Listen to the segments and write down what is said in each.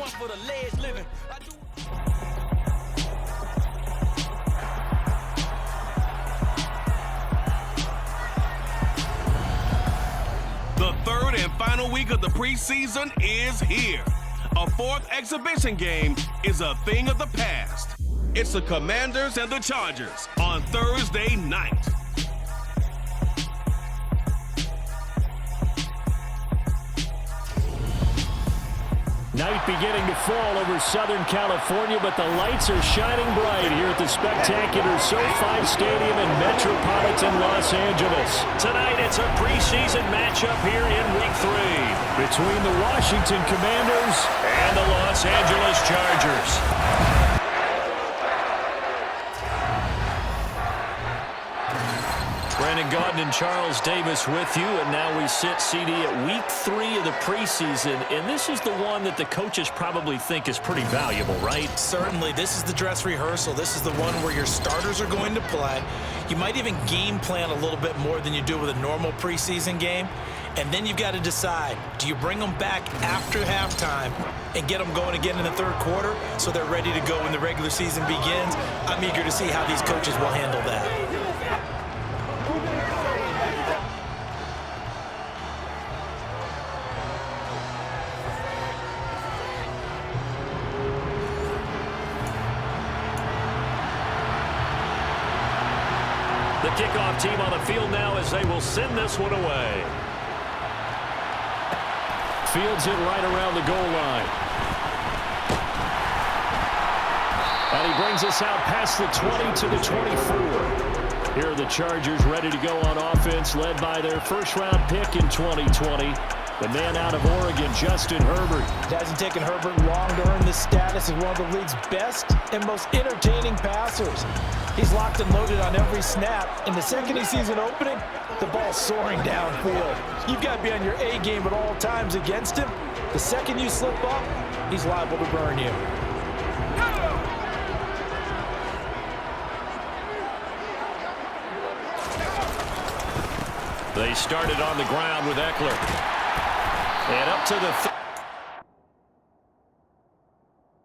one for the ledge living. The third and final week of the preseason is here. A fourth exhibition game is a thing of the past. It's the Commanders and the Chargers on Thursday night. Night beginning to fall over Southern California, but the lights are shining bright here at the spectacular SoFi Stadium in metropolitan Los Angeles. Tonight, it's a preseason matchup here in Week 3 between the Washington Commanders and the Los Angeles Chargers. Brandon Gaudin and Charles Davis with you, and now we sit, CD, at Week 3 of the preseason, and this is the one that the coaches probably think is pretty valuable, right? Certainly. This is the dress rehearsal. This is the one where your starters are going to play. You might even game plan a little bit more than you do with a normal preseason game, and then you've got to decide, do you bring them back after halftime and get them going again in the third quarter so they're ready to go when the regular season begins? I'm eager to see how these coaches will handle that. The kickoff team on the field now as they will send this one away. Fields it right around the goal line. And he brings us out past the 20 to the 24. Here are the Chargers ready to go on offense, led by their first-round pick in 2020. The man out of Oregon, Justin Herbert. It hasn't taken Herbert long to earn this status as one of the league's best and most entertaining passers. He's locked and loaded on every snap, and the second he sees an opening, the ball's soaring downfield. You've got to be on your A game at all times against him. The second you slip up, he's liable to burn you. They started on the ground with Eckler. And up to the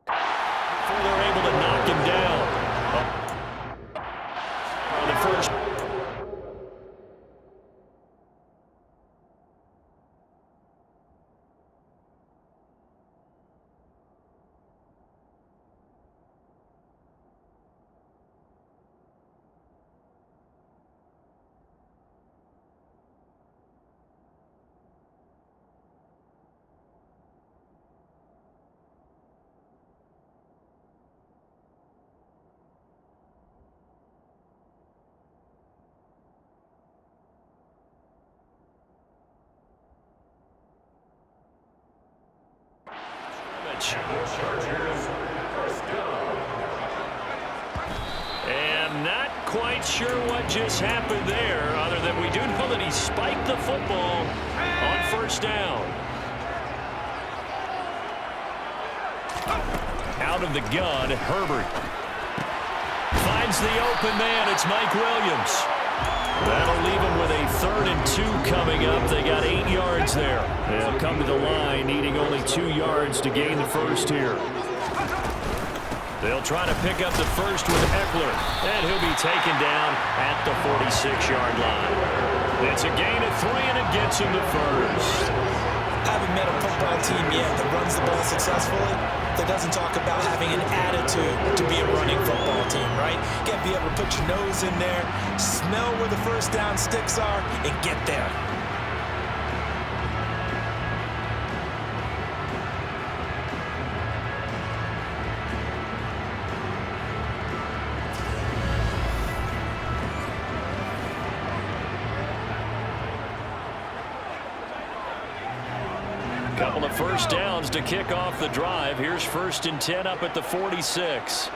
before they're able to knock him down. On the first. And not quite sure what just happened there, other than we do know that he spiked the football on first down. Out of the gun, Herbert finds the open man. It's Mike Williams. That'll leave him with a 3rd and 2 coming up. They got 8 yards there. They'll come to the line, needing only 2 yards to gain the first here. They'll try to pick up the first with Eckler, and he'll be taken down at the 46-yard line. It's a gain of 3, and it gets him the first. I haven't met a football team yet that runs the ball successfully that doesn't talk about having an attitude to be a running football team, right? You got to be able to put your nose in there, smell where the first down sticks are, and get there. Couple of first downs to kick off the drive. Here's 1st and 10 up at the 46.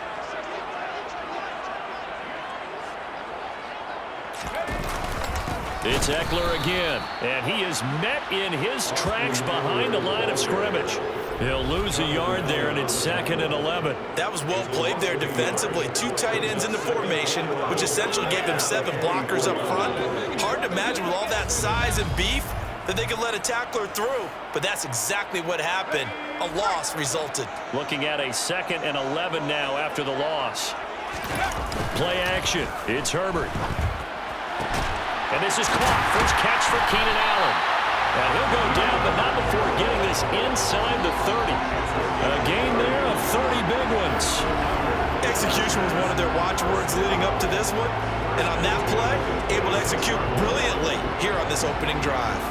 It's Eckler again, and he is met in his tracks behind the line of scrimmage. He'll lose a yard there, and it's 2nd and 11. That was well played there defensively. 2 tight ends in the formation, which essentially gave them 7 blockers up front. Hard to imagine with all that size and beef, that they could let a tackler through, but that's exactly what happened. A loss resulted. Looking at a 2nd and 11 now after the loss. Play action. It's Herbert. And this is caught. First catch for Keenan Allen. And he'll go down, but not before getting this inside the 30. A gain there of 30 big ones. Execution was one of their watchwords leading up to this one. And on that play, able to execute brilliantly here on this opening drive.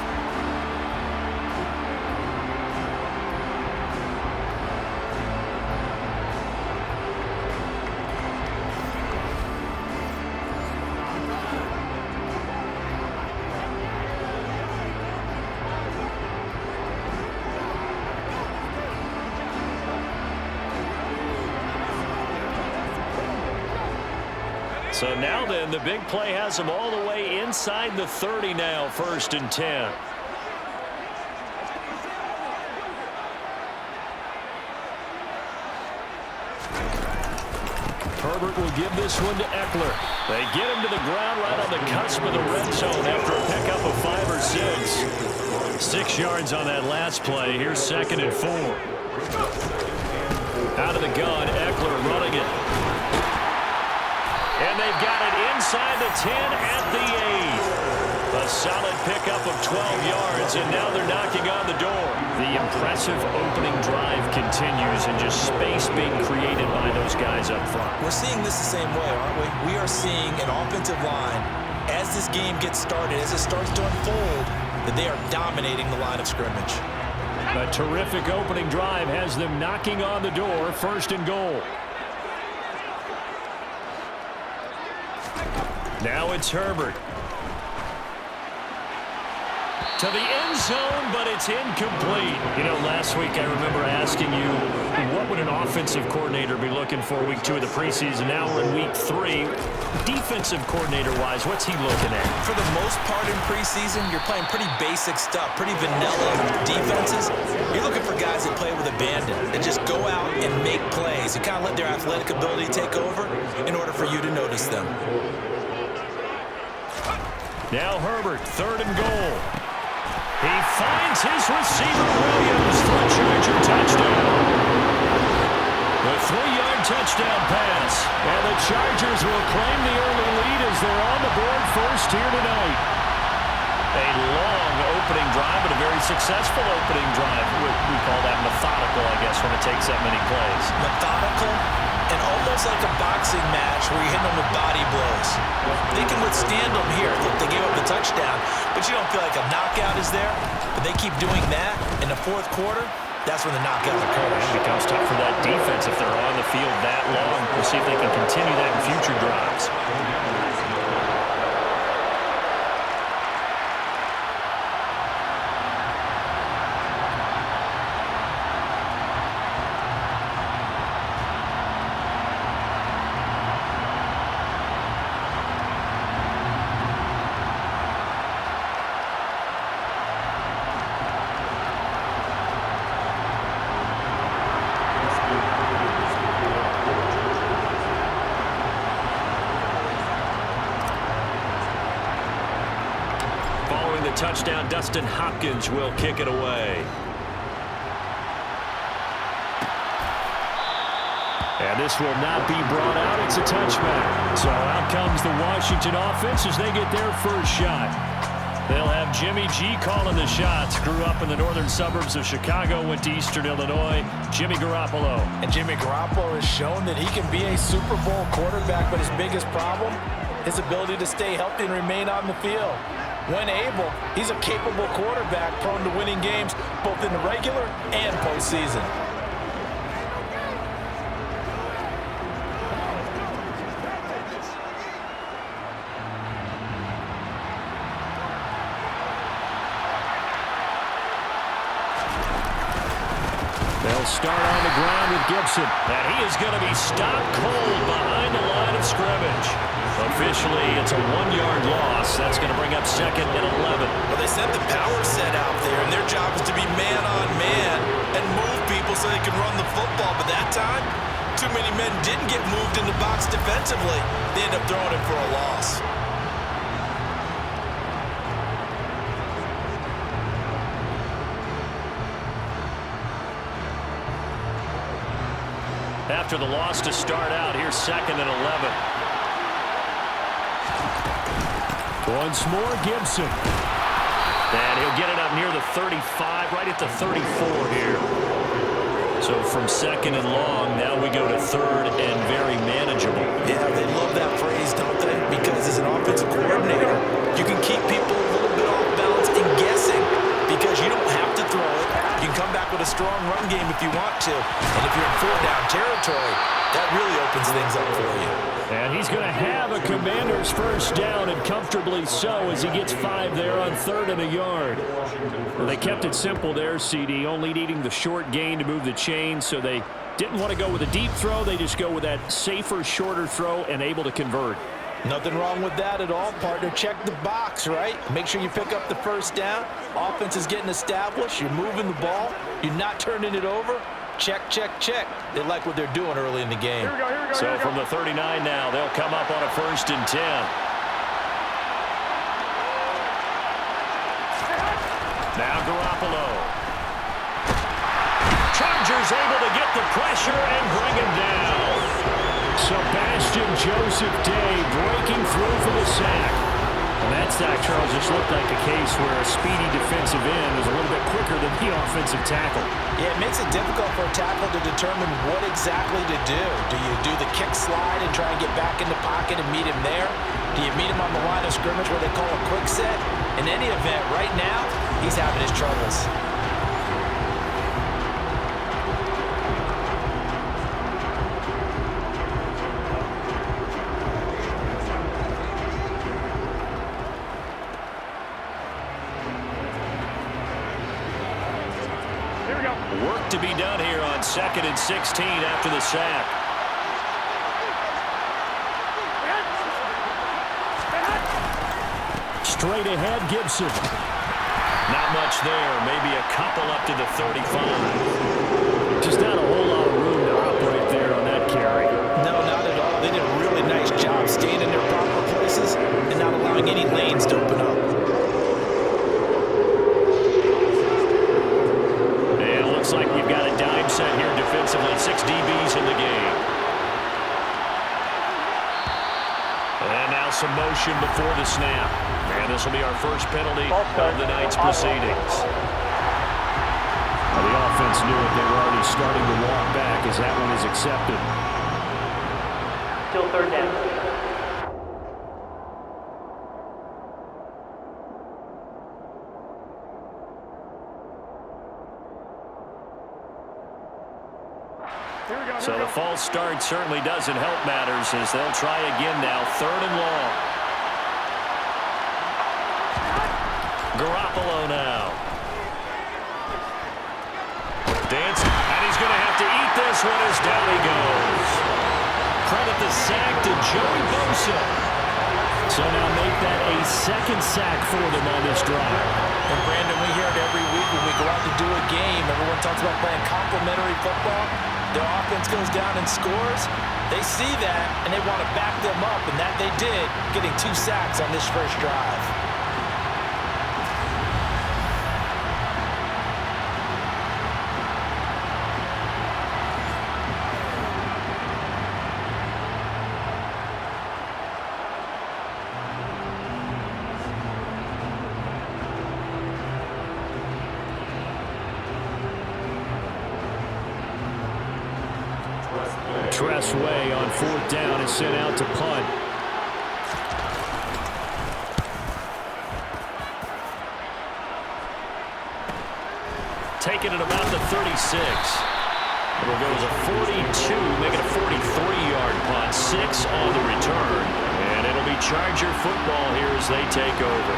So now then, the big play has them all the way inside the 30 now, 1st and 10. Herbert will give this one to Eckler. They get him to the ground right on the cusp of the red zone after a pickup of 5 or 6. 6 yards on that last play. Here's 2nd and 4. Out of the gun, Eckler running it. And they've got it inside the 10 at the 8. A solid pickup of 12 yards, and now they're knocking on the door. The impressive opening drive continues, and just space being created by those guys up front. We're seeing this the same way, aren't we? We are seeing an offensive line, as this game gets started, as it starts to unfold, that they are dominating the line of scrimmage. A terrific opening drive has them knocking on the door, 1st and goal. Now it's Herbert. To the end zone, but it's incomplete. You know, last week I remember asking you, what would an offensive coordinator be looking for week 2 of the preseason? Now we're in week 3. Defensive coordinator-wise, what's he looking at? For the most part in preseason, you're playing pretty basic stuff, pretty vanilla defenses. You're looking for guys that play with abandon, that just go out and make plays. You kind of let their athletic ability take over in order for you to notice them. Now Herbert, 3rd and goal. He finds his receiver, Williams, for a Charger touchdown. The 3-yard touchdown pass. And the Chargers will claim the early lead as they're on the board first here tonight. A long opening drive, but a very successful opening drive. We call that methodical, I guess, when it takes that many plays. Methodical and almost like a boxing match where you're hitting them with body blows. They can withstand them here. Look, they gave up the touchdown, but you don't feel like a knockout is there. But they keep doing that in the 4th quarter. That's when the knockout occurs. It becomes tough for that defense if they're on the field that long. We'll see if they can continue that in future drives. Touchdown, Dustin Hopkins will kick it away. And this will not be brought out. It's a touchback. So out comes the Washington offense as they get their first shot. They'll have Jimmy G calling the shots. Grew up in the northern suburbs of Chicago, went to Eastern Illinois. Jimmy Garoppolo. And Jimmy Garoppolo has shown that he can be a Super Bowl quarterback, but his biggest problem, his ability to stay healthy and remain on the field. When able, he's a capable quarterback prone to winning games both in the regular and postseason. They'll start on the ground with Gibson. And he is going to be stopped cold behind the line of scrimmage. Officially, it's a 1-yard loss. That's going to bring up 2nd and 11. Well, they sent the power set out there, and their job is to be man-on-man and move people so they can run the football. But that time, too many men didn't get moved in the box defensively. They end up throwing it for a loss. after the loss to start out. Here's 2nd and 11. Once more, Gibson. And he'll get it up near the 35, right at the 34 here. So from 2nd and long, now we go to 3rd and very manageable. Yeah, they love that phrase, don't they? Because as an offensive coordinator, you can keep people a little bit off balance and guessing because you don't have to throw it. You can come back with a strong run game if you want to. And if you're in 4-down territory, that really opens things up for you. And he's going to have a Commander's first down, and comfortably so, as he gets 5 there on 3rd and a yard. Well, they kept it simple there, CD, only needing the short gain to move the chains, so they didn't want to go with a deep throw. They just go with that safer, shorter throw and able to convert. Nothing wrong with that at all, partner. Check the box, right? Make sure you pick up the first down. Offense is getting established. You're moving the ball. You're not turning it over. Check, check, check. They like what they're doing early in the game. Here we go. So from the 39 now, they'll come up on a 1st and 10. Now Garoppolo. Chargers able to get the pressure and bring him down. Sebastian Joseph Day breaking through for the sack. And that sack, Charles, just looked like a case where a speedy defensive end was a little bit quicker than the offensive tackle. Yeah, it makes it difficult for a tackle to determine what exactly to do. Do you do the kick slide and try and get back in the pocket and meet him there? Do you meet him on the line of scrimmage where they call a quick set? In any event, right now, he's having his troubles. Work to be done here on 2nd and 16 after the sack. Straight ahead, Gibson. Not much there. Maybe a couple up to the 35. Just not a whole lot of room to operate there on that carry. No, not at all. They did a really nice job staying in their proper places and not allowing any lanes to open up. Looks like we've got a dime set here defensively. 6 DBs in the game. And now some motion before the snap. And this will be our first penalty of the night's proceedings. Well, the offense knew it. They were already starting to walk back as that one is accepted. Still 3rd down. So the false start certainly doesn't help matters as they'll try again now. 3rd and long. Garoppolo now. Dancing, and he's going to have to eat this one as down he goes. Credit the sack to Joey Bosa. So now make that a 2nd sack for them on this drive. And Brandon, we hear it every week when we go out to do a game. Everyone talks about playing complementary football. Their offense goes down and scores. They see that, and they want to back them up, and that they did, getting 2 sacks on this first drive. Way on 4th down is sent out to punt. Taking it about the 36. It'll go as a 42, make it a 43-yard punt. 6 on the return. And it'll be Charger football here as they take over.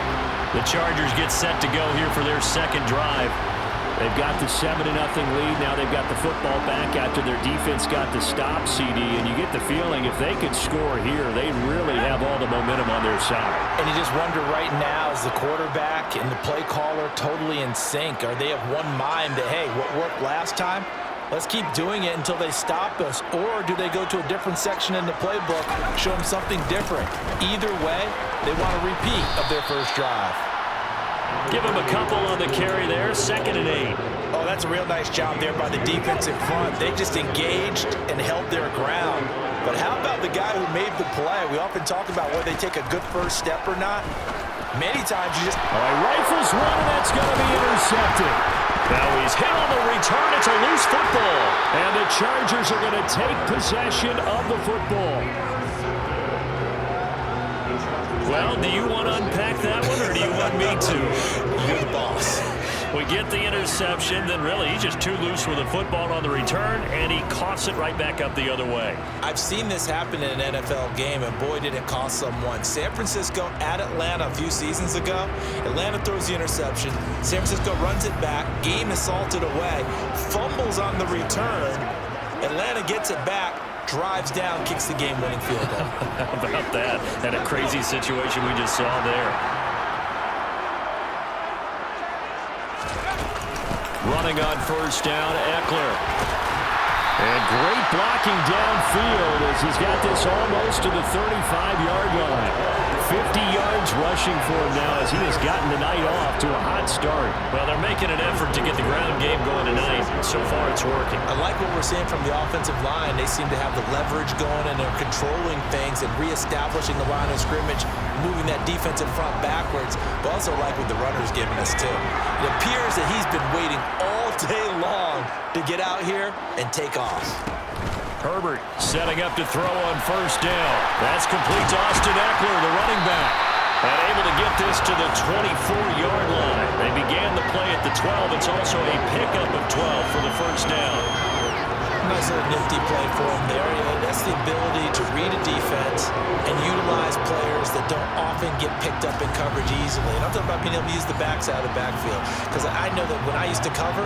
The Chargers get set to go here for their 2nd drive. They've got the 7-0 lead. Now they've got the football back after their defense got the stop, CD. And you get the feeling if they could score here, they really have all the momentum on their side. And you just wonder right now, is the quarterback and the play caller totally in sync? Are they of one mind that, hey, what worked last time? Let's keep doing it until they stop us. Or do they go to a different section in the playbook, show them something different? Either way, they want a repeat of their first drive. Give him a couple on the carry there. 2nd and 8. Oh, that's a real nice job there by the defense in front. They just engaged and held their ground. But how about the guy who made the play? We often talk about whether they take a good first step or not. Many times you just... All right, rifles one, and that's going to be intercepted. Now he's hit on the return. It's a loose football. And the Chargers are going to take possession of the football. Well, do you want to unpack that one, or do you want me to? You're the boss. We get the interception, then really he's just too loose with the football on the return, and he coughs it right back up the other way. I've seen this happen in an NFL game, and boy, did it cost someone. San Francisco at Atlanta a few seasons ago. Atlanta throws the interception. San Francisco runs it back. Game is salted away. Fumbles on the return. Atlanta gets it back. Drives down, kicks the game-winning field goal. How about that? And a crazy situation we just saw there. Running on first down, Eckler. And great blocking downfield as he's got this almost to the 35-yard line. 50 yards rushing for him now as he has gotten the night off to a hot start. Well, they're making an effort to get the ground game going tonight. So far, it's working. I like what we're seeing from the offensive line. They seem to have the leverage going, and they're controlling things and reestablishing the line of scrimmage, moving that defensive front backwards, but also like what the runner's giving us, too. It appears that he's been waiting all day long to get out here and take off. Herbert setting up to throw on first down. That's complete to Austin Eckler, the running back. And able to get this to the 24-yard line. They began the play at the 12. It's also a pickup of 12 for the first down. Nice little nifty play for him there. That's the ability to read a defense and utilize players that don't often get picked up in coverage easily. And I'm talking about being able to use the backs out of the backfield. Because I know that when I used to cover,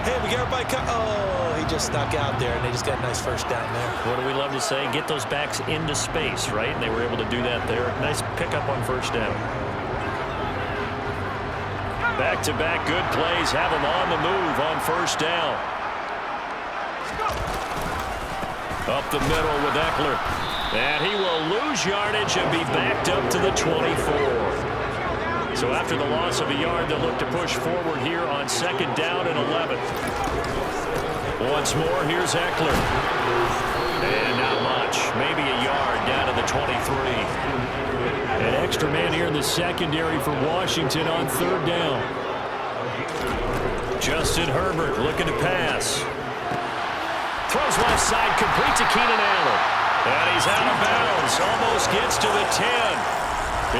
hey, we got everybody oh, he just snuck out there, and they just got a nice first down there. What do we love to say? Get those backs into space, right? And they were able to do that there. Nice pickup on first down. Back-to-back good plays have them on the move on first down. Up the middle with Eckler. And he will lose yardage and be backed up to the 24. So after the loss of a yard, they'll look to push forward here on second down and 11. Once more, here's Eckler. And not much. Maybe a yard down to the 23. An extra man here in the secondary for Washington on third down. Justin Herbert looking to pass. Throws left side, complete to Keenan Allen. And he's out of bounds. Almost gets to the 10.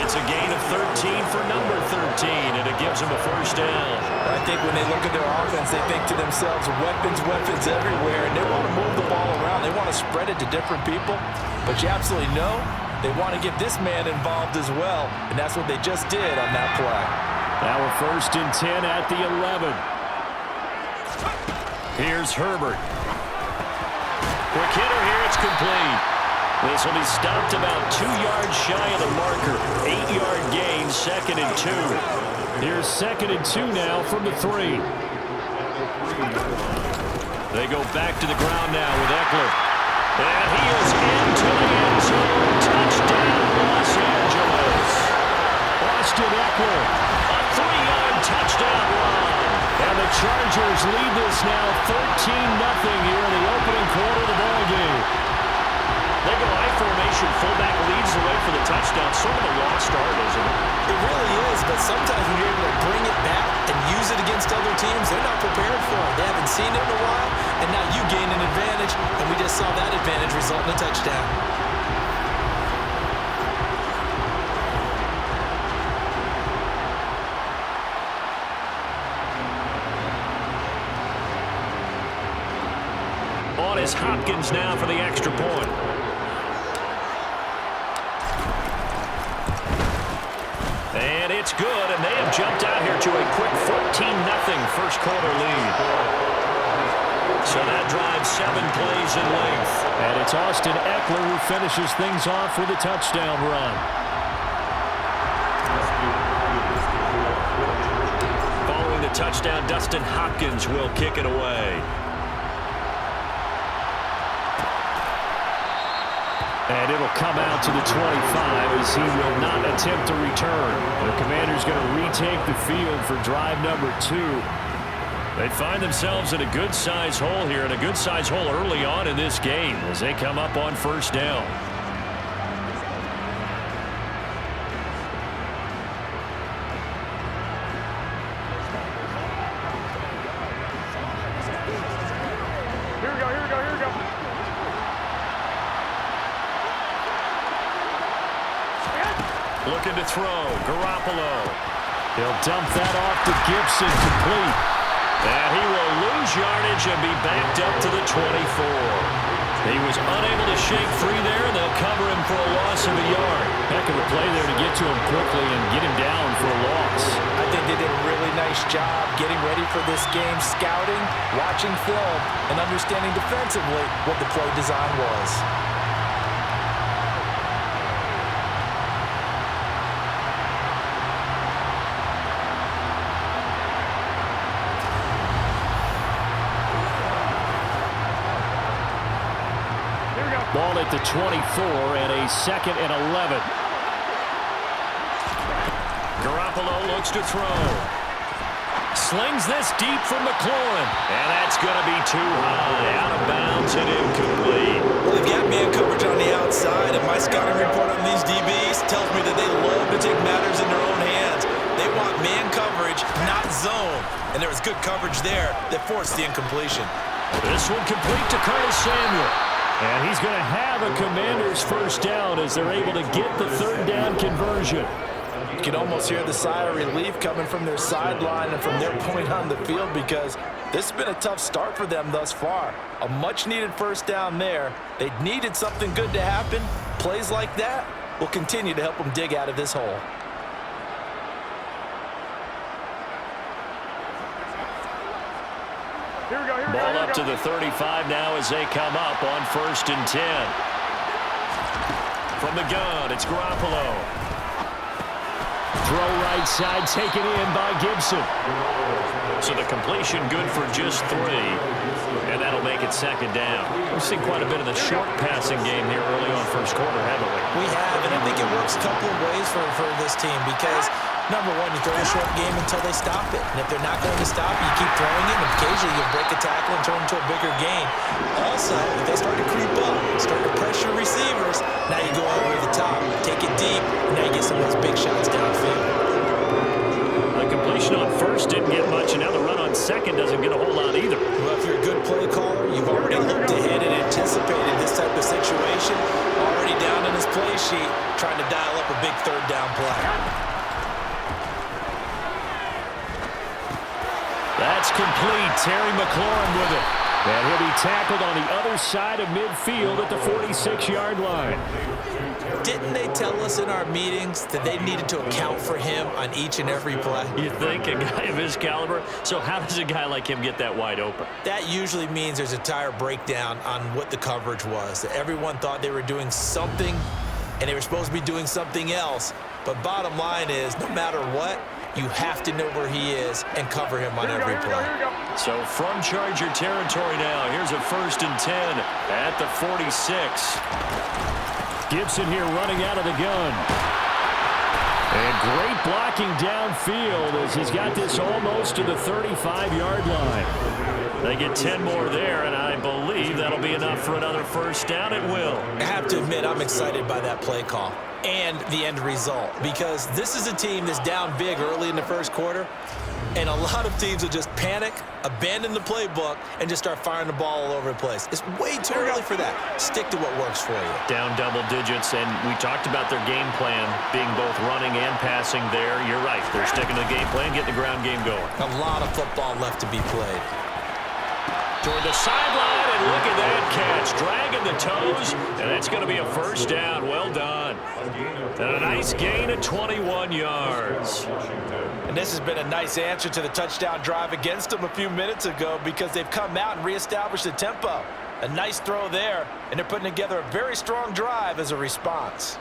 It's a gain of 13 for number 13, and it gives them a first down. I think when they look at their offense, they think to themselves, weapons everywhere, and they want to move the ball around. They want to spread it to different people. But you absolutely know they want to get this man involved as well, and that's what they just did on that play. Now we're first and 10 at the 11. Here's Herbert. Quick hitter here, it's complete. This will be stopped about 2 yards shy of the marker. 8-yard gain, second and 2. Here's second and 2 now from the 3. They go back to the ground now with Eckler. And he is into the end zone. Touchdown, Los Angeles. Austin Eckler, a 3-yard touchdown run. And the Chargers lead this now 13-0 here in the opening quarter of the ballgame. They go I formation, fullback leads the way for the touchdown. Sort of a lost art, isn't it? It really is, but sometimes when you're able to bring it back and use it against other teams, they're not prepared for it. They haven't seen it in a while, and now you gain an advantage, and we just saw that advantage result in a touchdown. On is Hopkins now for the extra point. And it's good, and they have jumped out here to a quick 14-0 first quarter lead. So that drives 7 plays in length. And it's Austin Eckler who finishes things off with a touchdown run. Following the touchdown, Dustin Hopkins will kick it away. And it'll come out to the 25 as he will not attempt to return. The Commander's going to retake the field for drive number 2. They find themselves in a good-size hole here, and a good-size hole early on in this game as they come up on first down. Here we go. Looking to throw, Garoppolo. He'll dump that off to Gibson, complete. And he will lose yardage and be backed up to the 24. He was unable to shake free there, and they'll cover him for a loss of a yard. Heck of a play there to get to him quickly and get him down for a loss. I think they did a really nice job getting ready for this game, scouting, watching film, and understanding defensively what the play design was. Ball at the 24 and a 2nd and 11. Garoppolo looks to throw. Slings this deep from McLaurin. And that's going to be too high. Out of bounds and incomplete. Well, they've got man coverage on the outside, and my scouting report on these DBs tells me that they love to take matters in their own hands. They want man coverage, not zone. And there was good coverage there that forced the incompletion. This one complete to Curtis Samuel. And he's going to have a Commander's first down as they're able to get the 3rd down conversion. You can almost hear the sigh of relief coming from their sideline and from their point on the field because this has been a tough start for them thus far. A much-needed first down there. They needed something good to happen. Plays like that will continue to help them dig out of this hole. Ball up to the 35 now as they come up on 1st and 10. From the gun, it's Garoppolo. Throw right side, taken in by Gibson. So the completion good for just 3. And that'll make it 2nd down. We've seen quite a bit of the short passing game here early on first quarter, haven't we? We have, and I think it works a couple of ways for this team because number one, you throw a short game until they stop it. And if they're not going to stop, you keep throwing it, and occasionally you break a tackle and turn it into a bigger gain. Also, if they start to creep up, start to pressure receivers, now you go over the top, take it deep, and now you get some of those big shots downfield. The completion on 1st didn't get much, and now the run on 2nd doesn't get a whole lot either. Well, if you're a good play caller, you've already looked ahead and anticipated this type of situation, already down in his play sheet, trying to dial up a big 3rd down play. That's complete. Terry McLaurin with it. And he'll be tackled on the other side of midfield at the 46-yard line. Didn't they tell us in our meetings that they needed to account for him on each and every play? You think a guy of his caliber? So how does a guy like him get that wide open? That usually means there's a tire breakdown on what the coverage was. That everyone thought they were doing something, and they were supposed to be doing something else. But bottom line is, no matter what, you have to know where he is and cover him on every play. So from Charger territory now, here's a 1st and 10 at the 46. Gibson here running out of the gun. And great blocking downfield as he's got this almost to the 35-yard line. They get 10 more there, and I believe that'll be enough for another first down. It will. I have to admit, I'm excited by that play call and the end result because this is a team that's down big early in the first quarter, and a lot of teams will just panic, abandon the playbook, and just start firing the ball all over the place. It's way too early for that. Stick to what works for you. Down double digits, and we talked about their game plan being both running and passing there. You're right. They're sticking to the game plan, getting the ground game going. A lot of football left to be played. Toward the sideline, and look at that catch. Dragging the toes, and that's going to be a first down. Well done. And a nice gain of 21 yards. And this has been a nice answer to the touchdown drive against them a few minutes ago because they've come out and reestablished the tempo. A nice throw there, and they're putting together a very strong drive as a response.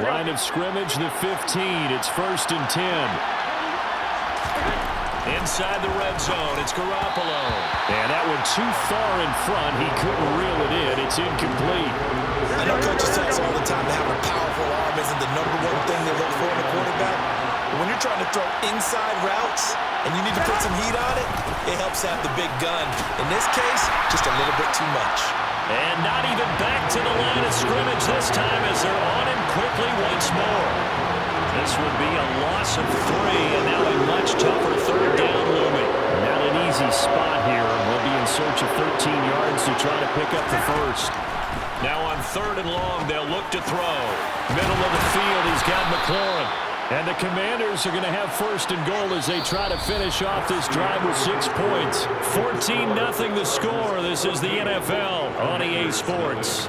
Line of scrimmage, the 15. It's 1st and 10. In inside the red zone. It's Garoppolo. And that one too far in front. He couldn't reel it in. It's incomplete. I know coaches tell us all the time that having a powerful arm isn't the number one thing they look for in a quarterback. But when you're trying to throw inside routes and you need to put some heat on it, it helps have the big gun. In this case, just a little bit too much. And not even back to the line of scrimmage this time as they're on him quickly once more. This would be a loss of 3, and now a much tougher third down looming. Not an easy spot here. We'll be in search of 13 yards to try to pick up the first. Now on 3rd and long, they'll look to throw. Middle of the field, he's got McLaurin. And the Commanders are going to have 1st and goal as they try to finish off this drive with 6 points. 14-0 the score. This is the NFL on EA Sports.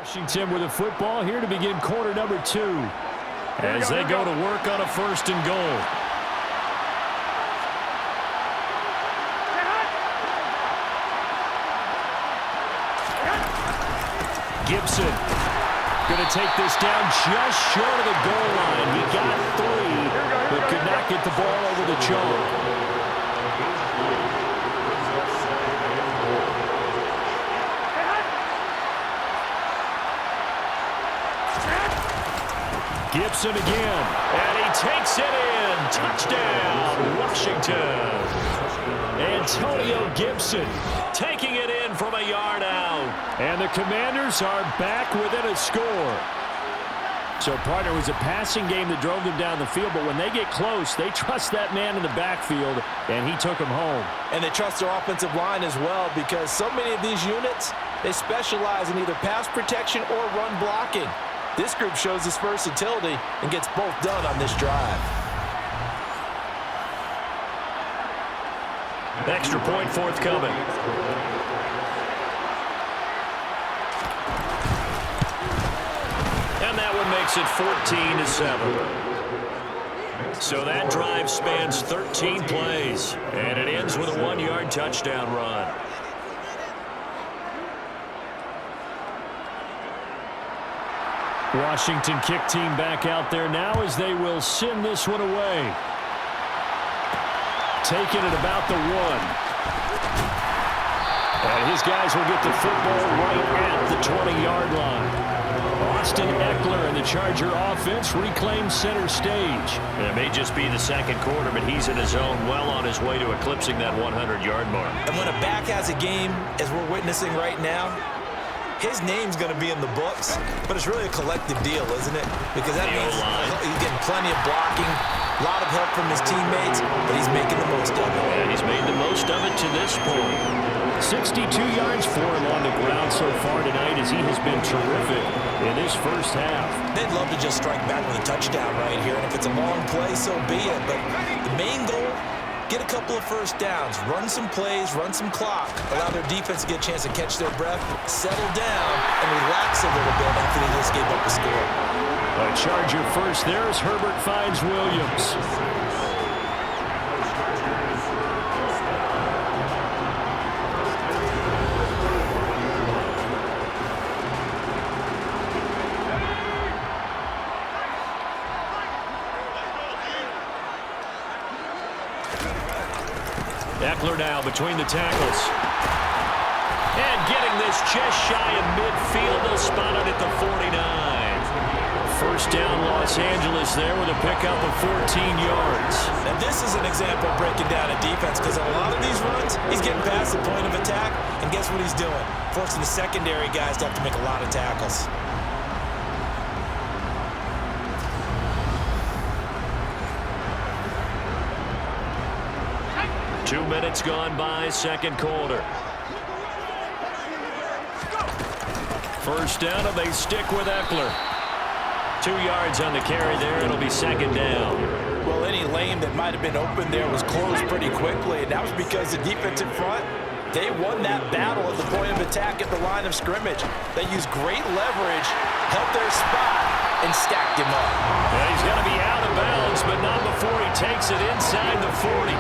Washington with the football here to begin quarter number 2. As they go to work on a 1st and goal. Gibson going to take this down just short of the goal line. He got 3, but could not get the ball over the choke. Gibson again, and he takes it in. Touchdown, Washington. Antonio Gibson taking it in from a yard out. And the Commanders are back within a score. So, partner, it was a passing game that drove them down the field, but when they get close, they trust that man in the backfield, and he took them home. And they trust their offensive line as well, because so many of these units, they specialize in either pass protection or run blocking. This group shows its versatility and gets both done on this drive. Extra point forthcoming. And that one makes it 14-7. So that drive spans 13 plays, and it ends with a 1-yard touchdown run. Washington kick team back out there now as they will send this one away. Taking it about the 1. And his guys will get the football right at the 20-yard line. Austin Eckler and the Charger offense reclaim center stage. And it may just be the second quarter, but he's in his zone, well on his way to eclipsing that 100-yard mark. And when a back has a game, as we're witnessing right now, his name's going to be in the books, but it's really a collective deal, isn't it? Because that means he's getting plenty of blocking, a lot of help from his teammates, but he's making the most of it. And he's made the most of it to this point. 62 yards for him on the ground so far tonight as he has been terrific in this first half. They'd love to just strike back with a touchdown right here, and if it's a long play, so be it. But the main goal, get a couple of first downs, run some plays, run some clock, allow their defense to get a chance to catch their breath, settle down, and relax a little bit after they just gave up a score. A Charger first there as Herbert finds Williams. Eckler now between the tackles. And getting this just shy of midfield. They'll spot it at the 49. First down, Los Angeles there with a pickup of 14 yards. And this is an example of breaking down a defense, because on a lot of these runs, he's getting past the point of attack, and guess what he's doing? Forcing the secondary guys to have to make a lot of tackles. Two minutes gone by, second quarter. First down, and they stick with Eckler. 2 yards on the carry there. It'll be second down. Well, any lane that might have been open there was closed pretty quickly, and that was because the defense in front, they won that battle at the point of attack at the line of scrimmage. They used great leverage, held their spot, and stacked him up. Well, he's going to be out of bounds, but not before he takes it inside the 40.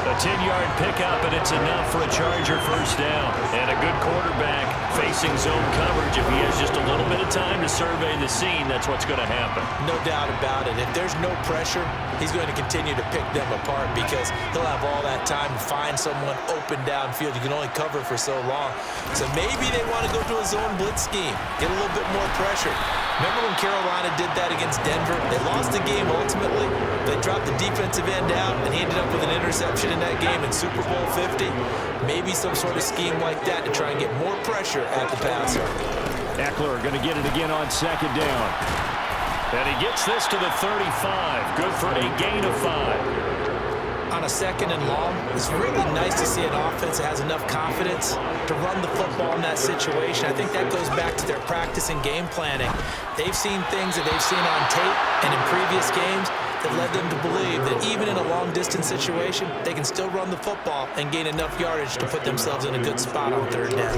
A 10-yard pickup, and it's enough for a Charger first down. And a good quarterback facing zone coverage. If he has just a little bit of time to survey the scene, that's what's going to happen. No doubt about it. If there's no pressure, he's going to continue to pick them apart, because he'll have all that time to find someone open downfield. You can only cover for so long. So maybe they want to go to a zone blitz scheme, get a little bit more pressure. Remember when Carolina did that against Denver? They lost the game ultimately. They dropped the defensive end out, and he ended up with an interception in that game in Super Bowl 50. Maybe some sort of scheme like that to try and get more pressure at the passer. Eckler going to get it again on second down. And he gets this to the 35. Good for a gain of 5. On a second and long, it's really nice to see an offense that has enough confidence to run the football in that situation. I think that goes back to their practice and game planning. They've seen things that they've seen on tape and in previous games that led them to believe that even in a long-distance situation, they can still run the football and gain enough yardage to put themselves in a good spot on third down.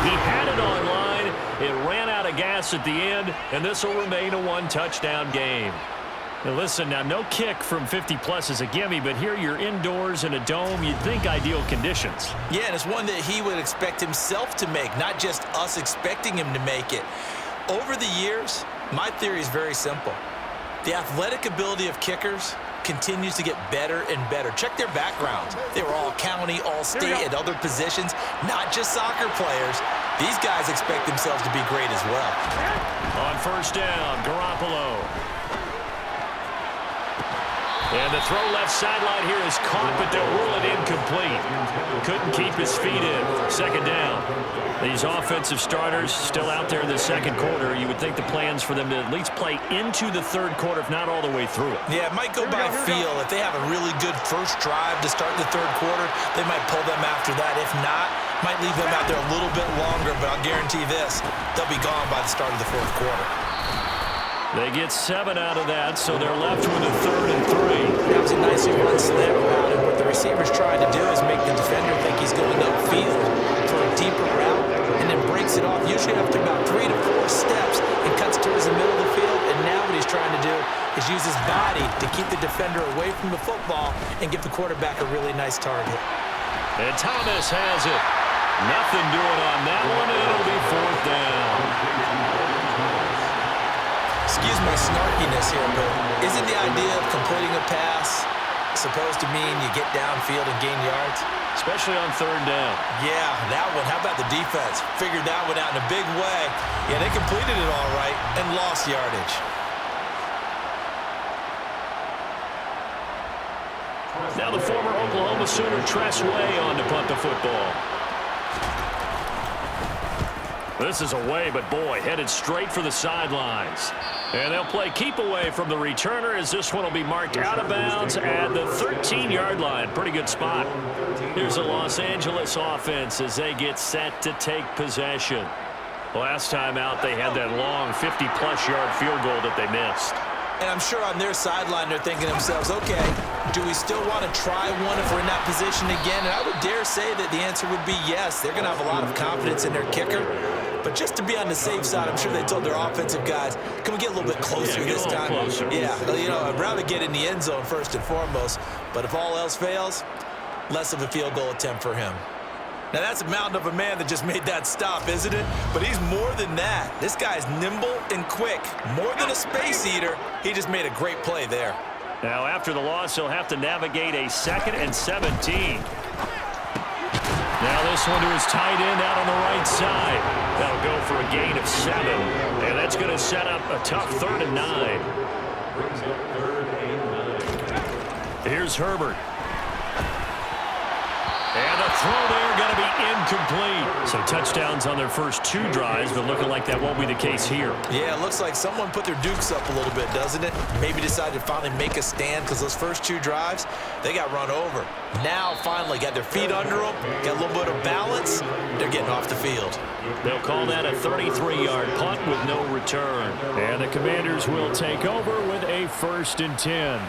He had it online. It ran out of gas at the end, and this will remain a one-touchdown game. Now listen, now no kick from 50-plus is a gimme, but here you're indoors in a dome. You'd think ideal conditions. Yeah, and it's one that he would expect himself to make, not just us expecting him to make it. Over the years, my theory is very simple. The athletic ability of kickers continues to get better and better. Check their backgrounds. They were all county, all state, at other positions, not just soccer players. These guys expect themselves to be great as well. On first down, Garoppolo. And the throw left sideline here is caught, but they'll rule it incomplete. Couldn't keep his feet in. Second down. These offensive starters still out there in the second quarter. You would think the plans for them to at least play into the third quarter, if not all the way through it. Yeah, it might go by feel. If they have a really good first drive to start the third quarter, they might pull them after that. If not, might leave them out there a little bit longer, but I'll guarantee this, they'll be gone by the start of the fourth quarter. They get 7 out of that, so they're left with a 3rd and 3. That was a nice run slant route, and what the receiver's trying to do is make the defender think he's going upfield for a deeper route, and then breaks it off, usually after about 3 to 4 steps, and cuts towards the middle of the field. And now what he's trying to do is use his body to keep the defender away from the football and give the quarterback a really nice target. And Thomas has it. Nothing doing on that one, and it'll be 4th down. Excuse my snarkiness here, but isn't the idea of completing a pass supposed to mean you get downfield and gain yards? Especially on 3rd down. Yeah, that one. How about the defense? Figured that one out in a big way. Yeah, they completed it all right and lost yardage. Now the former Oklahoma Sooner Tress Way on to punt the football. This is away, but boy, headed straight for the sidelines. And they'll play keep away from the returner as this one will be marked out of bounds at the 13-yard line. Pretty good spot. Here's the Los Angeles offense as they get set to take possession. Last time out, they had that long 50-plus yard field goal that they missed. And I'm sure on their sideline they're thinking to themselves, okay, do we still want to try one if we're in that position again? And I would dare say that the answer would be yes. They're going to have a lot of confidence in their kicker. But just to be on the safe side, I'm sure they told their offensive guys, can we get a little bit closer this time? Closer. Yeah, you know, I'd rather get in the end zone first and foremost. But if all else fails, less of a field goal attempt for him. Now, that's a mountain of a man that just made that stop, isn't it? But he's more than that. This guy's nimble and quick. More than a space eater, he just made a great play there. Now, after the loss, he'll have to navigate a 2nd and 17. Now this one to his tight end out on the right side. That'll go for a gain of 7. And that's going to set up a tough 3rd and 9. Here's Herbert. And the throw there going to be incomplete. So touchdowns on their first 2 drives, but looking like that won't be the case here. Yeah, it looks like someone put their dukes up a little bit, doesn't it? Maybe decided to finally make a stand because those first 2 drives, they got run over. Now finally got their feet under them, got a little bit of balance. They're getting off the field. They'll call that a 33-yard punt with no return. And the Commanders will take over with a 1st and 10.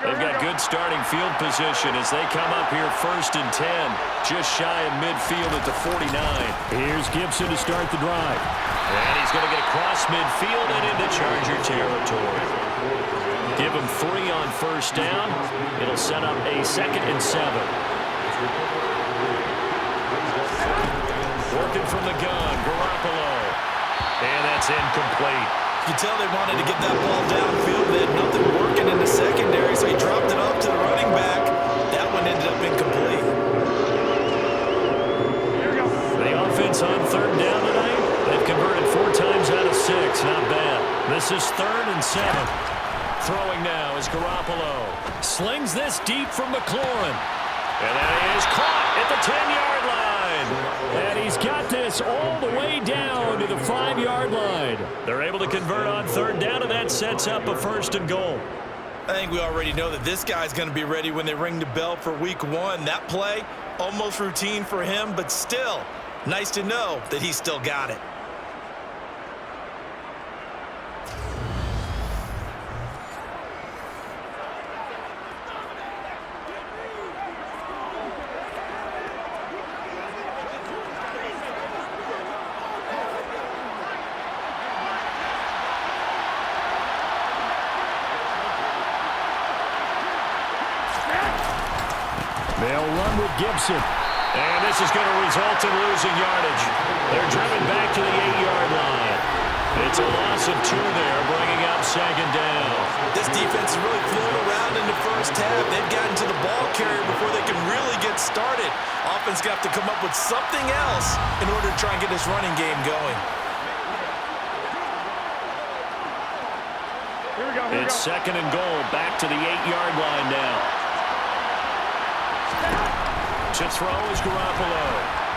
They've got good starting field position as they come up here 1st and 10, just shy of midfield at the 49. Here's Gibson to start the drive. And he's going to get across midfield and into Charger territory. Give him 3 on 1st down. It'll set up a 2nd and 7. Working from the gun, Garoppolo. And that's incomplete. You can tell they wanted to get that ball downfield. They had nothing working in the secondary, so he dropped it off to the running back. That one ended up incomplete. The offense on 3rd down tonight, they've converted 4 times out of 6. Not bad. This is 3rd and 7. Throwing now is Garoppolo. Slings this deep from McLaurin. And that is caught at the 10-yard line. And he's got this all the way down to the 5-yard line. They're able to convert on 3rd down, and that sets up a 1st and goal. I think we already know that this guy's going to be ready when they ring the bell for week 1. That play, almost routine for him, but still, Nice to know that he's still got it. They'll run with Gibson. And this is going to result in losing yardage. They're driven back to the 8-yard line. It's a loss of 2 there, bringing up 2nd down. This defense is really fluid around in the first half. They've gotten to the ball carrier before they can really get started. Offense got to come up with something else in order to try and get this running game going. Here we go, here we It's go. 2nd and goal, back to the 8-yard line now. To throw is Garoppolo.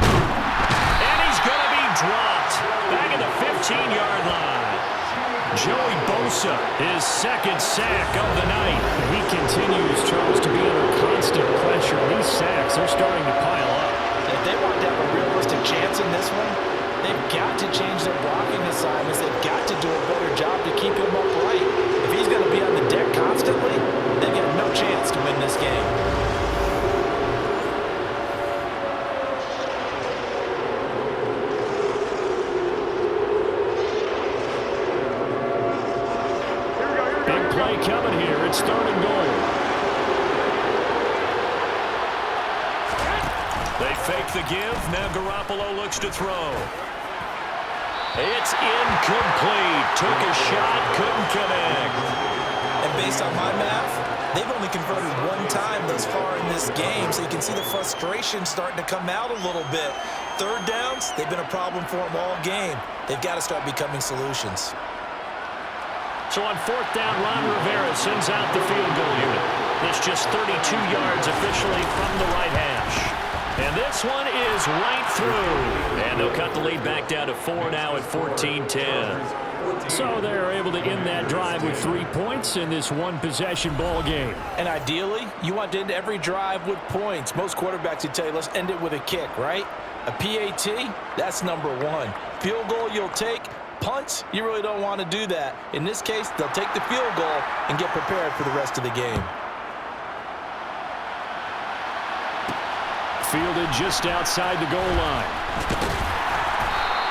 And he's going to be dropped. Back at the 15-yard line. Joey Bosa, his 2nd sack of the night. He continues, Charles, to be under constant pressure. These sacks, they're starting to pile up. If they want to have a realistic chance in this one, they've got to change their blocking assignments. They've got to do a better job to keep him upright. If he's going to be on the deck constantly, they've got no chance to win this game. Play coming here. It's 3rd and goal. They fake the give. Now Garoppolo looks to throw. It's incomplete. Took a shot, couldn't connect. And based on my math, they've only converted 1 time thus far in this game, so you can see the frustration starting to come out a little bit. 3rd downs, they've been a problem for them all game. They've got to start becoming solutions. So on 4th down, Ron Rivera sends out the field goal unit. It's just 32 yards officially from the right hash. And this one is right through. And they'll cut the lead back down to 4 now at 14-10. So they're able to end that drive with 3 points in this one-possession ball game. And ideally, you want to end every drive with points. Most quarterbacks would tell you, let's end it with a kick, right? A PAT, that's number 1. Field goal you'll take. Punts, you really don't want to do that. In this case, they'll take the field goal and get prepared for the rest of the game. Fielded just outside the goal line.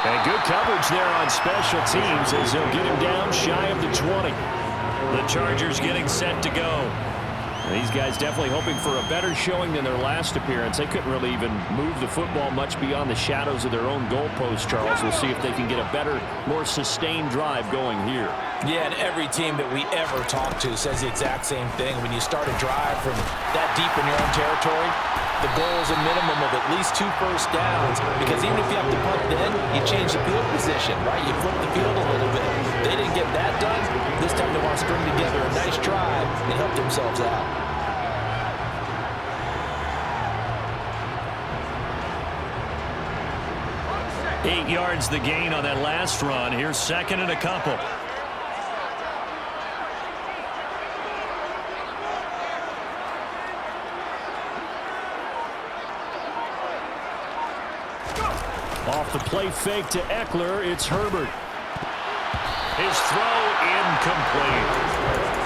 And good coverage there on special teams as they'll get him down shy of the 20. The Chargers getting set to go. These guys definitely hoping for a better showing than their last appearance. They couldn't really even move the football much beyond the shadows of their own goalpost, Charles. We'll see if they can get a better, more sustained drive going here. Yeah, and every team that we ever talk to says the exact same thing. When you start a drive from that deep in your own territory, the goal is a minimum of at least 2 first downs, because even if you have to punt then, you change the field position, right? You flip the field a little bit. They didn't get that done. This time they want to string together a nice drive and help themselves out. Eight yards the gain on that last run. Here's 2nd and a couple. Off the play fake to Eckler, it's Herbert. His throw incomplete.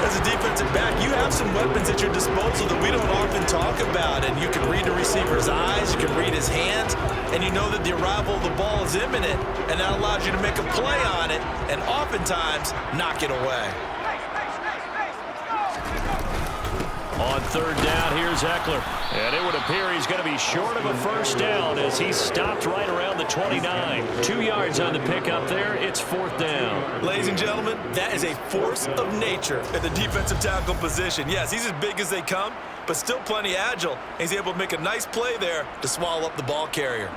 As a defensive back, you have some weapons at your disposal that we don't often talk about. And you can read the receiver's eyes, you can read his hands, and you know that the arrival of the ball is imminent. And that allows you to make a play on it and oftentimes knock it away. On 3rd down, here's Eckler. And it would appear he's going to be short of a first down as he's stopped right around the 29. 2 yards on the pickup there. It's 4th down. Ladies and gentlemen, that is a force of nature at the defensive tackle position. Yes, he's as big as they come, but still plenty agile. He's able to make a nice play there to swallow up the ball carrier.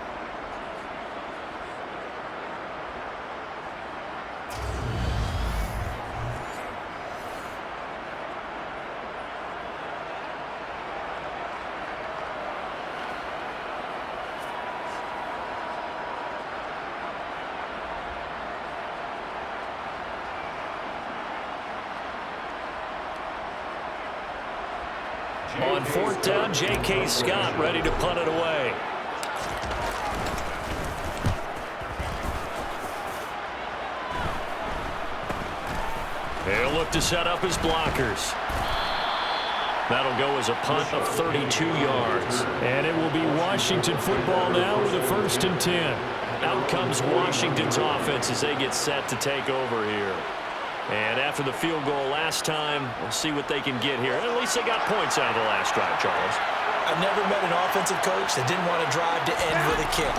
On 4th down, J.K. Scott ready to punt it away. They'll look to set up his blockers. That'll go as a punt of 32 yards. And it will be Washington football now with a 1st and 10. Out comes Washington's offense as they get set to take over here. And after the field goal last time, we'll see what they can get here. At least they got points out of the last drive, Charles. I've never met an offensive coach that didn't want to drive to end with a kick.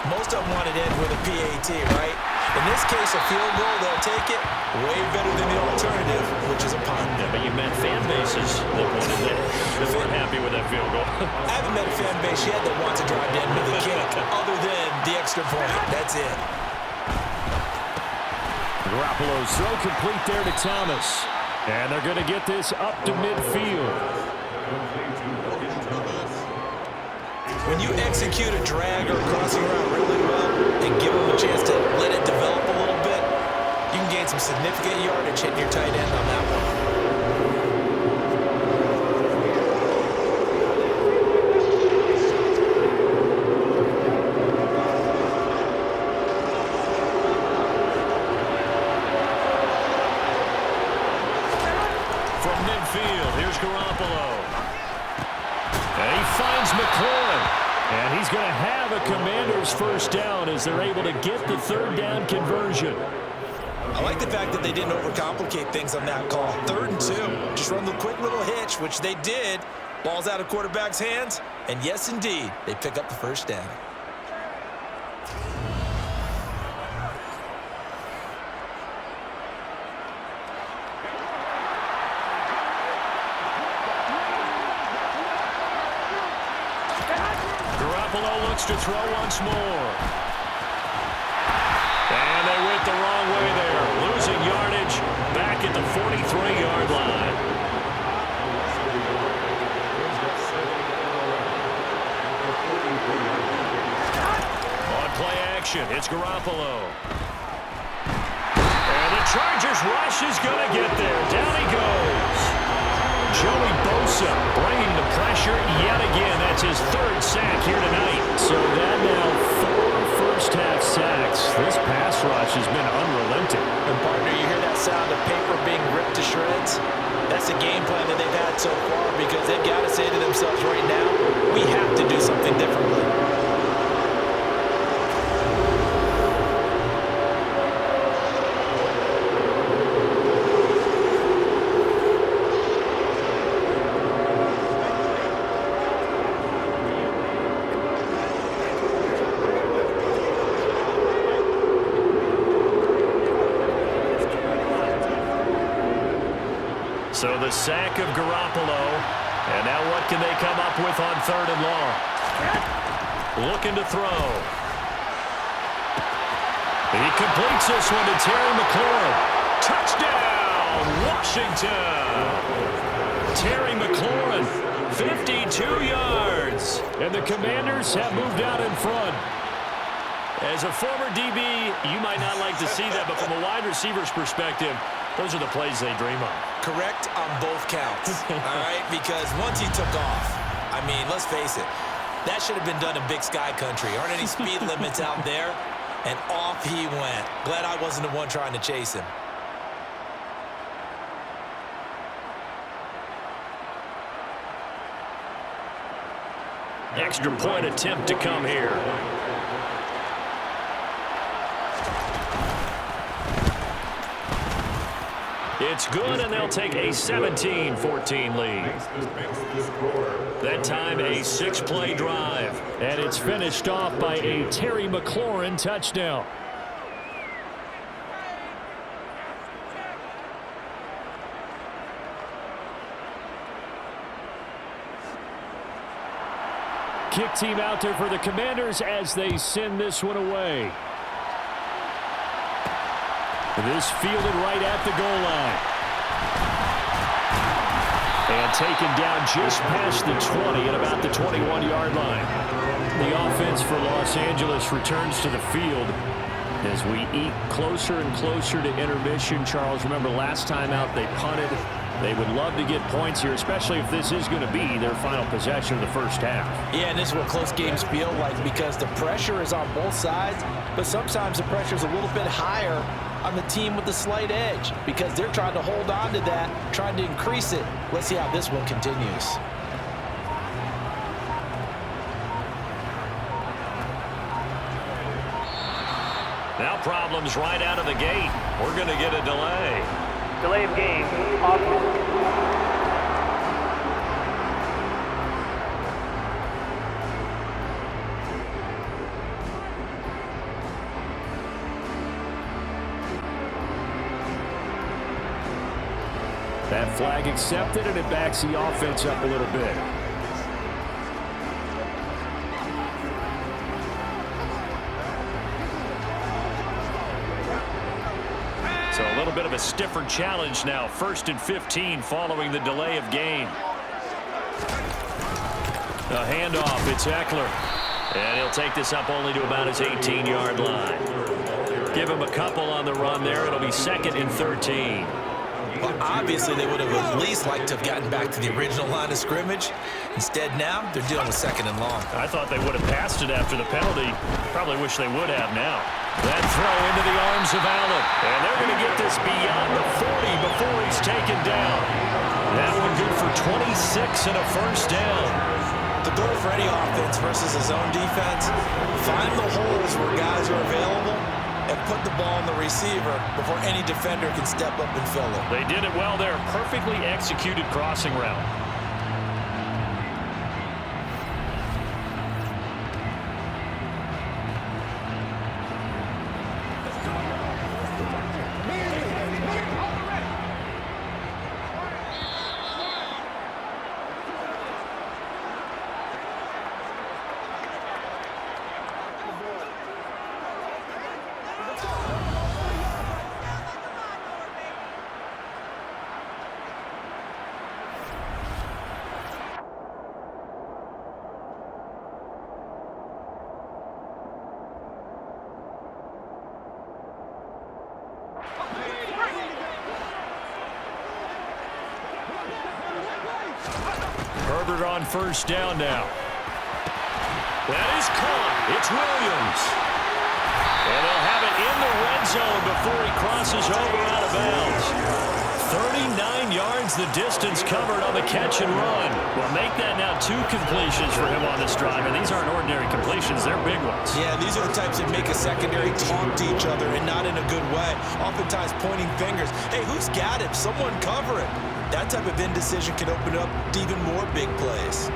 Most of them wanted to end with a PAT, right? In this case, a field goal, they'll take it way better than the alternative, which is a punt. Yeah, but you met fan bases that weren't happy with that field goal. I haven't met a fan base yet that wants to drive to end with a kick, other than the extra point. That's it. Garoppolo's throw complete there to Thomas. And they're going to get this up to midfield. When you execute a drag or crossing route really well and give them a chance to let it develop a little bit, you can gain some significant yardage hitting your tight end on that one. From midfield, here's Garoppolo. And he finds McLaurin. And he's going to have a Commanders 1st down as they're able to get the 3rd down conversion. I like the fact that they didn't overcomplicate things on that call. 3rd and 2. Just run the quick little hitch, which they did. Ball's out of quarterback's hands. And yes, indeed, they pick up the 1st down. Garoppolo looks to throw once more. And they went the wrong way there. Losing yardage back at the 43-yard line. On play action, it's Garoppolo. And the Chargers rush is going to get there. Down he goes. Joey Bosa bringing the pressure yet again. That's his 3rd sack here tonight. So that now 4 first-half sacks. This pass rush has been unrelenting. And partner, you hear that sound of paper being ripped to shreds? That's the game plan that they've had so far because they've got to say to themselves right now, we have to do something differently. So the sack of Garoppolo. And now what can they come up with on 3rd and long? Looking to throw. He completes this one to Terry McLaurin. Touchdown, Washington. Terry McLaurin, 52 yards. And the Commanders have moved out in front. As a former DB, you might not like to see that, but from a wide receiver's perspective, those are the plays they dream of. Correct on both counts, all right? Because once he took off, I mean, let's face it, that should have been done in Big Sky Country. Aren't any speed limits out there? And off he went. Glad I wasn't the one trying to chase him. Extra point attempt to come here. It's good, and they'll take a 17-14 lead. That time, a 6-play drive. And it's finished off by a Terry McLaurin touchdown. Kick team out there for the Commanders as they send this one away. This fielded right at the goal line. And taken down just past the 20 at about the 21-yard line. The offense for Los Angeles returns to the field as we eat closer and closer to intermission. Charles, remember last time out they punted. They would love to get points here, especially if this is going to be their final possession of the first half. Yeah, and this is what close games feel like because the pressure is on both sides, but sometimes the pressure is a little bit higher on the team with the slight edge because they're trying to hold on to that, trying to increase it. Let's see how this one continues. Now problems right out of the gate. We're going to get a delay. Delay of game. Offense. That flag accepted, and it backs the offense up a little bit. So a little bit of a stiffer challenge now. 1st and 15 following the delay of game. A handoff. It's Eckler. And he'll take this up only to about his 18-yard line. Give him a couple on the run there. It'll be 2nd and 13. Well, obviously, they would have at least liked to have gotten back to the original line of scrimmage. Instead, now, they're dealing with 2nd and long. I thought they would have passed it after the penalty. Probably wish they would have now. That throw into the arms of Allen. And they're going to get this beyond the 40 before he's taken down. That one good for 26 and a 1st down. The goal for any offense versus his own defense, find the holes where guys are available and put the ball on the receiver before any defender can step up and fill it. They did it well there. Perfectly executed crossing route. Herbert on 1st down now. That is caught. It's Williams. And they'll have it in the red zone before he crosses over out of bounds. 39 yards the distance covered on the catch and run. Well, make that now 2 completions for him on this drive. And these aren't ordinary completions. They're big ones. Yeah, these are the types that make a secondary talk to each other and not in a good way. Oftentimes pointing fingers. Hey, who's got him? Someone cover it. That type of indecision can open up to even more big plays.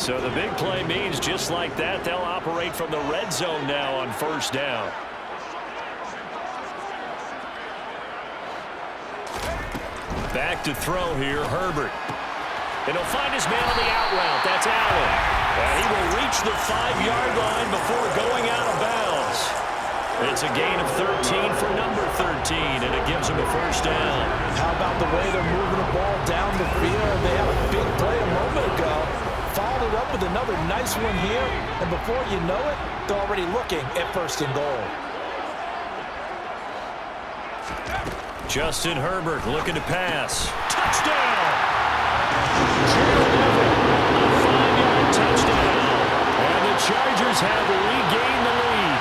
So the big play means just like that, they'll operate from the red zone now on 1st down. Back to throw here, Herbert. And he'll find his man on the out route. That's Allen. And he will reach the 5-yard line before going out of bounds. It's a gain of 13 for number 13, and it gives him a 1st down. How about the way they're moving the ball down the field? They had a big play a moment ago. Followed it up with another nice one here, and before you know it, they're already looking at 1st and goal. Justin Herbert looking to pass. Touchdown! A 5-yard touchdown. And the Chargers have regained the lead.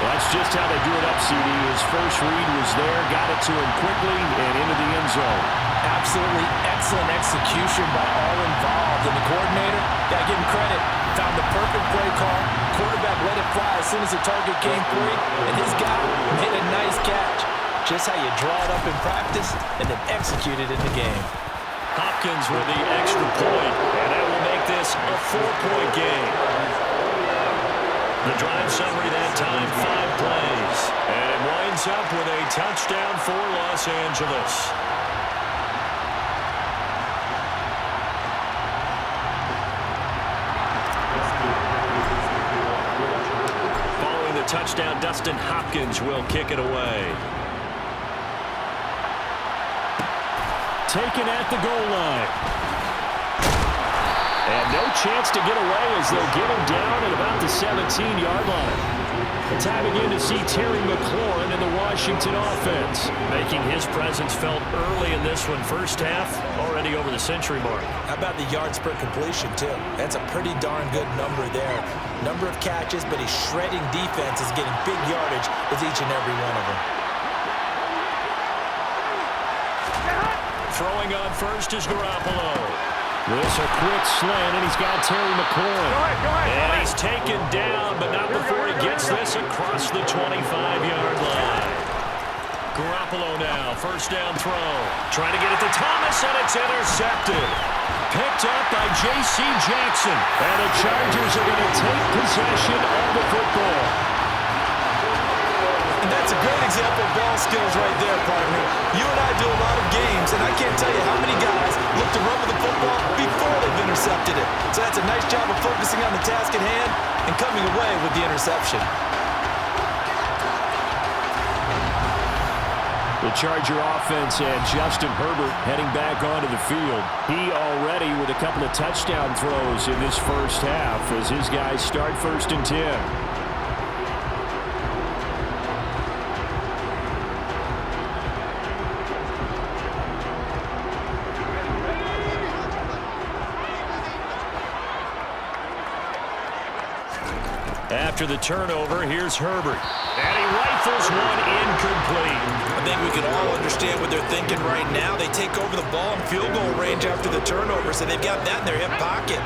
That's just how they drew it up, CD. His first read was there, got it to him quickly, and into the end zone. Absolutely excellent execution by all involved. And the coordinator, gotta give him credit, found the perfect play call. Quarterback let it fly as soon as the target came free, and his guy made a nice catch. Just how you draw it up in practice and then execute it in the game. Hopkins with the extra point, and that will make this a 4-point game. The drive summary that time, 5 plays. And it winds up with a touchdown for Los Angeles. Following the touchdown, Dustin Hopkins will kick it away. Taken at the goal line. And no chance to get away as they'll get him down at about the 17-yard line. Time again to see Terry McLaurin in the Washington offense, making his presence felt early in this one. First half, already over the century mark. How about the yards per completion, too? That's a pretty darn good number there. Number of catches, but he's shredding defenses, getting big yardage with each and every one of them. Throwing on first is Garoppolo. This a quick slant, and he's got Terry McLaurin. And he's taken down, but not before he gets this across the 25-yard line. Garoppolo now, first down throw. Trying to get it to Thomas, and it's intercepted. Picked up by J.C. Jackson. And the Chargers are going to take possession of the football. And that's a great example of ball skills right there, partner. You and I do a lot of games, and I can't tell you how many guys look to run with the football before they've intercepted it. So that's a nice job of focusing on the task at hand and coming away with the interception. The Charger offense and Justin Herbert heading back onto the field. He already with a couple of touchdown throws in this first half as his guys start 1st and 10. After the turnover, here's Herbert. And he rifles one incomplete. I think we can all understand what they're thinking right now. They take over the ball in field goal range after the turnover, so they've got that in their hip pocket.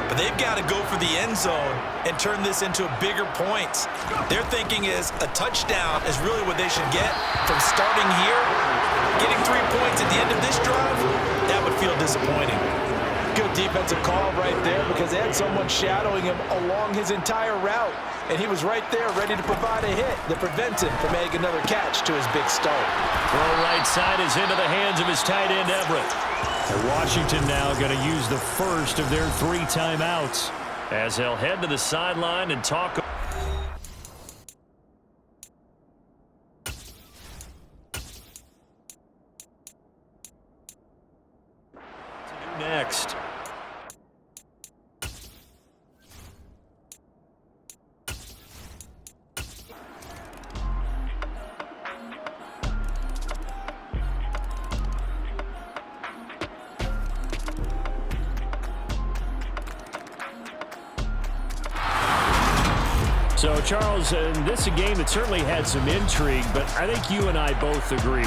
But they've got to go for the end zone and turn this into bigger points. Their thinking is a touchdown is really what they should get from starting here. Getting 3 points at the end of this drive, that would feel disappointing. Good defensive call right there because they had someone shadowing him along his entire route. And he was right there ready to provide a hit that prevents him from making another catch to his big start. Throw right side is into the hands of his tight end, Everett. And Washington now going to use the first of their 3 timeouts as they'll head to the sideline and talk. Next. So, Charles, this is a game that certainly had some intrigue, but I think you and I both agree